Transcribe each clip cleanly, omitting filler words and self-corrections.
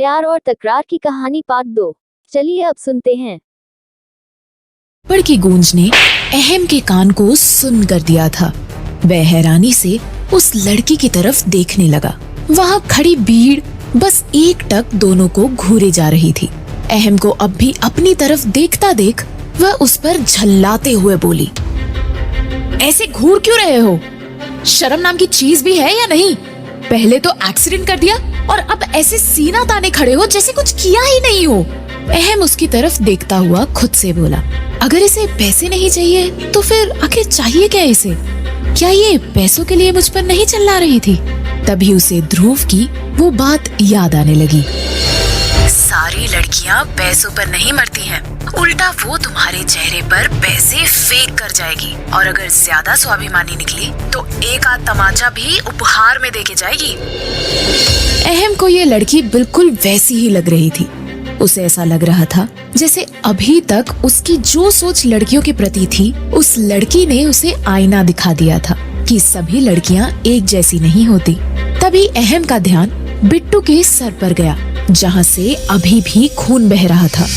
प्यार और तकरार की कहानी पार्ट 2। चलिए अब सुनते हैं। थप्पड़ की गूंज ने अहम के कान को सुन कर दिया था। वह हैरानी से उस लड़की की तरफ देखने लगा। वहाँ खड़ी भीड़ बस एकटक दोनों को घूरे जा रही थी। अहम को अब भी अपनी तरफ देखता देख वह उस पर झल्लाते हुए बोली, ऐसे घूर क्यों रहे हो? शर्म नाम की चीज भी है या नहीं? पहले तो एक्सीडेंट कर दिया और अब ऐसे सीना ताने खड़े हो जैसे कुछ किया ही नहीं हो। अहम उसकी तरफ देखता हुआ खुद से बोला, अगर इसे पैसे नहीं चाहिए तो फिर आखिर चाहिए क्या इसे? क्या ये पैसों के लिए मुझ पर नहीं चिल्ला रही थी? तभी उसे ध्रुव की वो बात याद आने लगी। सारी लड़कियां पैसों पर नहीं मरती हैं, उल्टा वो तुम्हारे चेहरे पर पैसे फेंक कर जाएगी और अगर ज्यादा स्वाभिमानी निकली तो एक आध तमाचा भी उपहार में देके जाएगी। अहम को ये लड़की बिल्कुल वैसी ही लग रही थी। उसे ऐसा लग रहा था जैसे अभी तक उसकी जो सोच लड़कियों के प्रति थी, उस लड़की ने उसे आईना दिखा दिया था कि सभी लड़कियां एक जैसी नहीं होती। तभी अहम का ध्यान बिट्टू के सर पर गया, जहाँ से अभी भी खून बह रहा था।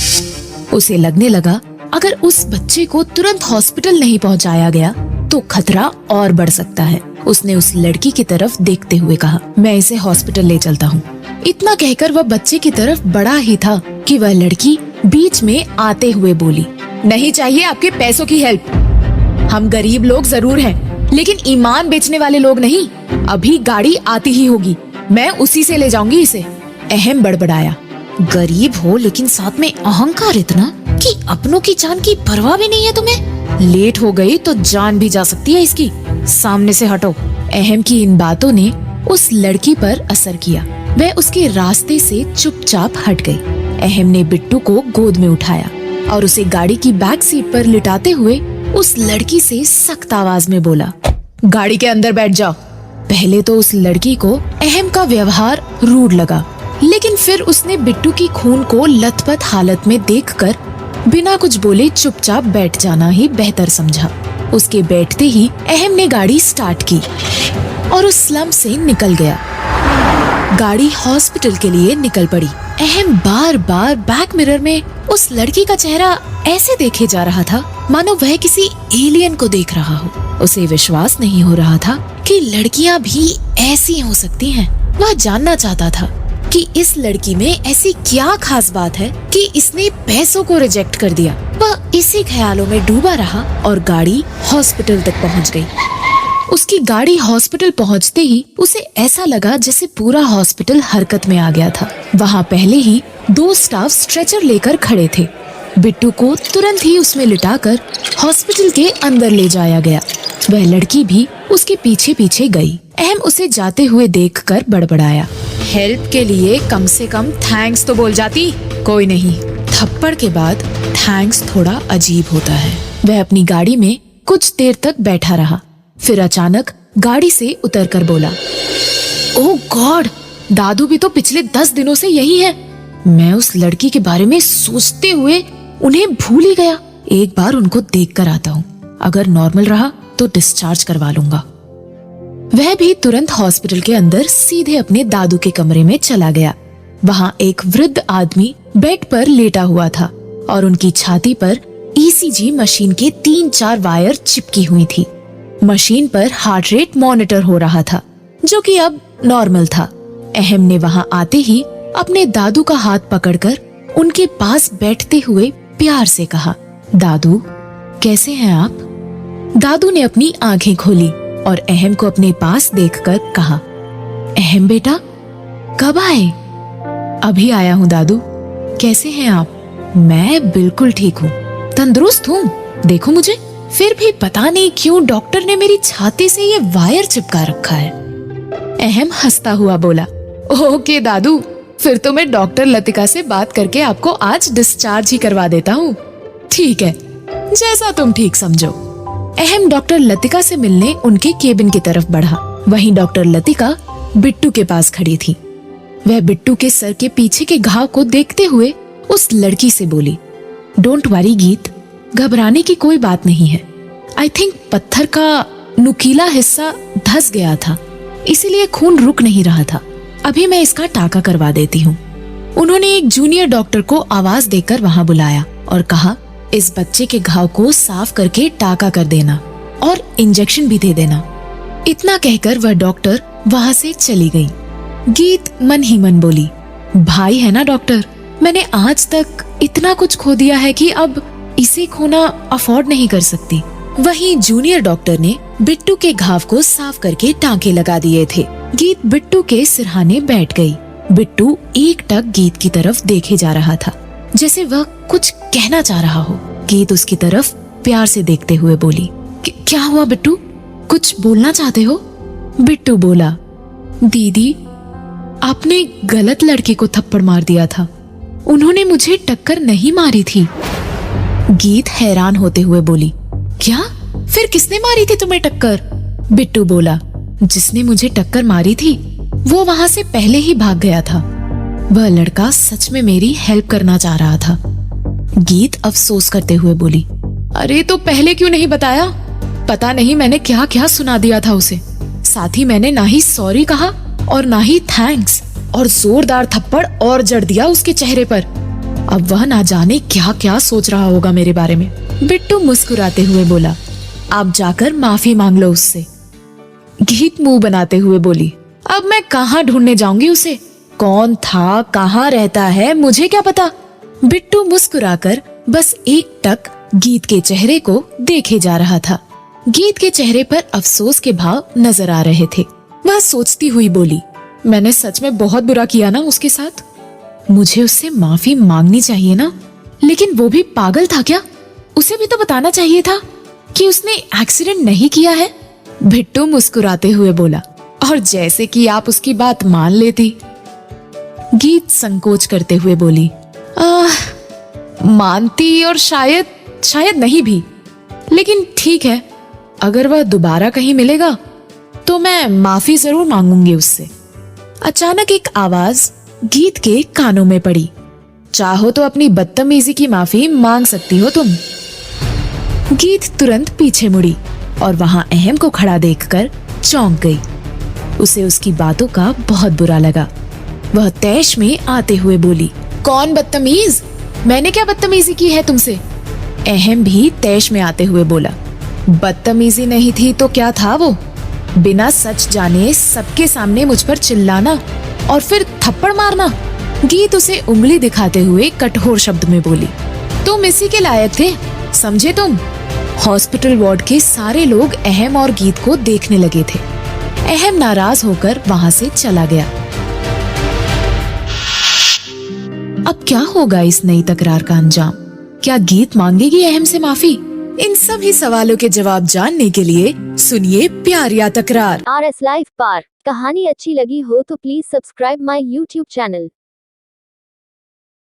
उसे लगने लगा अगर उस बच्चे को तुरंत हॉस्पिटल नहीं पहुंचाया गया तो खतरा और बढ़ सकता है। उसने उस लड़की की तरफ देखते हुए कहा, मैं इसे हॉस्पिटल ले चलता हूँ। इतना कहकर वह बच्चे की तरफ बढ़ा ही था कि वह लड़की बीच में आते हुए बोली, नहीं चाहिए आपके पैसों की हेल्प। हम गरीब लोग जरूर हैं, लेकिन ईमान बेचने वाले लोग नहीं। अभी गाड़ी आती ही होगी, मैं उसी से ले जाऊंगी इसे। अहम बड़बड़ाया, गरीब हो लेकिन साथ में अहंकार इतना कि अपनों की जान की परवाह भी नहीं है तुम्हें। लेट हो गई तो जान भी जा सकती है इसकी, सामने से हटो। अहम की इन बातों ने उस लड़की पर असर किया। वह उसके रास्ते से चुपचाप हट गई। अहम ने बिट्टू को गोद में उठाया और उसे गाड़ी की बैक सीट पर लिटाते हुए उस लड़की से सख्त आवाज में बोला, गाड़ी के अंदर बैठ जाओ। पहले तो उस लड़की को अहम का व्यवहार रूड लगा, लेकिन फिर उसने बिट्टू की खून को लथपथ हालत में देखकर बिना कुछ बोले चुपचाप बैठ जाना ही बेहतर समझा। उसके बैठते ही अहम ने गाड़ी स्टार्ट की और उस स्लम से निकल गया। गाड़ी हॉस्पिटल के लिए निकल पड़ी। अहम बार बार बैक मिरर में उस लड़की का चेहरा ऐसे देखे जा रहा था मानो वह किसी एलियन को देख रहा हो। उसे विश्वास नहीं हो रहा था कि लड़कियां भी ऐसी हो सकती हैं। वह जानना चाहता था कि इस लड़की में ऐसी क्या खास बात है कि इसने पैसों को रिजेक्ट कर दिया। वह इसी ख्यालों में डूबा रहा और गाड़ी हॉस्पिटल तक पहुंच गई। उसकी गाड़ी हॉस्पिटल पहुंचते ही उसे ऐसा लगा जैसे पूरा हॉस्पिटल हरकत में आ गया था। वहाँ पहले ही 2 स्टाफ स्ट्रेचर लेकर खड़े थे। बिट्टू को तुरंत ही उसमें लिटाकर हॉस्पिटल के अंदर ले जाया गया। वह लड़की भी उसके पीछे पीछे गई। अहम उसे जाते हुए देखकर बड़बड़ाया, हेल्प के लिए कम से कम थैंक्स तो बोल जाती। कोई नहीं, थप्पड़ के बाद थैंक्स थोड़ा अजीब होता है। वह अपनी गाड़ी में कुछ देर तक बैठा रहा, फिर अचानक गाड़ी से उतरकर बोला, ओह गॉड, दादू भी तो पिछले 10 दिनों से यही है। मैं उस लड़की के बारे में सोचते हुए उन्हें भूल ही गया। एक बार उनको देख कर आता हूँ, अगर नॉर्मल रहा तो डिस्चार्ज करवा लूंगा। वह भी तुरंत हॉस्पिटल के अंदर सीधे अपने दादू के कमरे में चला गया। वहाँ एक वृद्ध आदमी बेड पर लेटा हुआ था और उनकी छाती पर ईसीजी मशीन के 3-4 वायर चिपकी हुई थी। मशीन पर हार्ट रेट मॉनिटर हो रहा था, जो कि अब नॉर्मल था। अहम ने वहाँ आते ही अपने दादू का हाथ पकड़कर उनके पास बैठते हुए प्यार से कहा, दादू कैसे हैं आप? दादू ने अपनी आंखें खोली और अहम को अपने पास देखकर कहा, अहम बेटा कब आए? अभी आया हूँ दादू। कैसे हैं आप? मैं बिल्कुल ठीक हूँ, तंदुरुस्त हूँ। देखो मुझे। फिर भी पता नहीं क्यों डॉक्टर ने मेरी छाती से ये वायर चिपका रखा है। अहम हंसता हुआ बोला, ओके दादू, फिर तो मैं डॉक्टर लतिका से बात करके आपको आज डिस्चार्ज ही करवा देता हूँ। ठीक है, जैसा तुम ठीक समझो। अहम डॉक्टर लतिका से मिलने उनके केबिन की तरफ बढ़ा। वहीं डॉक्टर लतिका बिट्टू के पास खड़ी थी। वह बिट्टू के सर के पीछे के घाव को देखते हुए उस लड़की से बोली, डोंट वरी गीत, घबराने की कोई बात नहीं है। आई थिंक पत्थर का नुकीला हिस्सा धंस गया था, इसीलिए खून रुक नहीं रहा था। अभी मैं इसका टाका करवा देती हूँ। उन्होंने एक जूनियर डॉक्टर को आवाज देकर वहाँ बुलाया और कहा, इस बच्चे के घाव को साफ करके टाका कर देना और इंजेक्शन भी दे देना। इतना कहकर वह डॉक्टर वहाँ से चली गई। गीत मन ही मन बोली, भाई है ना डॉक्टर, मैंने आज तक इतना कुछ खो दिया है कि अब इसे खोना अफोर्ड नहीं कर सकती। वहीं जूनियर डॉक्टर ने बिट्टू के घाव को साफ करके टांके लगा दिए थे। गीत बिट्टू के सिरहाने बैठ गई। बिट्टू एकटक गीत की तरफ देखे जा रहा था, जैसे वह कुछ कहना चाह रहा हो। गीत उसकी तरफ प्यार से देखते हुए बोली, क्या हुआ बिट्टू, कुछ बोलना चाहते हो? बिट्टू बोला, दीदी आपने गलत लड़के को थप्पड़ मार दिया था, उन्होंने मुझे टक्कर नहीं मारी थी। गीत हैरान होते हुए बोली, क्या? फिर किसने मारी थी तुम्हें टक्कर? बिट्टू बोला, जिसने मुझे टक्कर मारी थी वो वहां से पहले ही भाग गया था। वह लड़का सच में मेरी हेल्प करना चाह रहा था। गीत अफसोस करते हुए बोली, अरे तो पहले क्यों नहीं बताया? पता नहीं मैंने क्या क्या सुना दिया था उसे। साथ ही मैंने ना ही सॉरी कहा और ना ही थैंक्स, और जोरदार थप्पड़ और जड़ दिया उसके चेहरे पर। अब वह ना जाने क्या क्या सोच रहा होगा मेरे बारे में। बिट्टू मुस्कुराते हुए बोला, आप जाकर माफी मांग लो उससे। गीत मुंह बनाते हुए बोली, अब मैं कहाँ ढूंढने जाऊंगी उसे? कौन था, कहाँ रहता है, मुझे क्या पता? बिट्टू मुस्कुराकर बस एकटक गीत के चेहरे को देखे जा रहा था। गीत के चेहरे पर अफसोस के भाव नजर आ रहे थे। वह सोचती हुई बोली, मैंने सच में बहुत बुरा किया ना उसके साथ, मुझे उससे माफी मांगनी चाहिए ना। लेकिन वो भी पागल था क्या? उसे भी तो बताना चाहिए था कि उसने एक्सीडेंट नहीं किया है। बिट्टू मुस्कुराते हुए बोला, और जैसे कि आप उसकी बात मान लेती। गीत संकोच करते हुए बोली, मानती और शायद नहीं भी, लेकिन ठीक है, अगर वह दोबारा कहीं मिलेगा तो मैं माफी जरूर मांगूंगी उससे। अचानक एक आवाज गीत के कानों में पड़ी, चाहो तो अपनी बदतमीजी की माफी मांग सकती हो तुम। गीत तुरंत पीछे मुड़ी और वहां अहम को खड़ा देखकर चौंक गई। उसे उसकी बातों का बहुत बुरा लगा। वह तैश में आते हुए बोली, कौन बदतमीज? मैंने क्या बदतमीजी की है तुमसे? अहम भी तैश में आते हुए बोला, बदतमीजी नहीं थी तो क्या था वो? बिना सच जाने सबके सामने मुझ पर चिल्लाना और फिर थप्पड़ मारना। गीत उसे उंगली दिखाते हुए कठोर शब्द में बोली, तुम इसी के लायक थे, समझे तुम? हॉस्पिटल वार्ड के सारे लोग अहम और गीत को देखने लगे थे। अहम नाराज होकर वहां से चला गया। अब क्या होगा इस नई तकरार का अंजाम? क्या गीत मांगेगी अहम से माफी? इन सभी सवालों के जवाब जानने के लिए सुनिए प्यार या तकरार। RS Life पार। कहानी अच्छी लगी हो तो please subscribe my YouTube channel.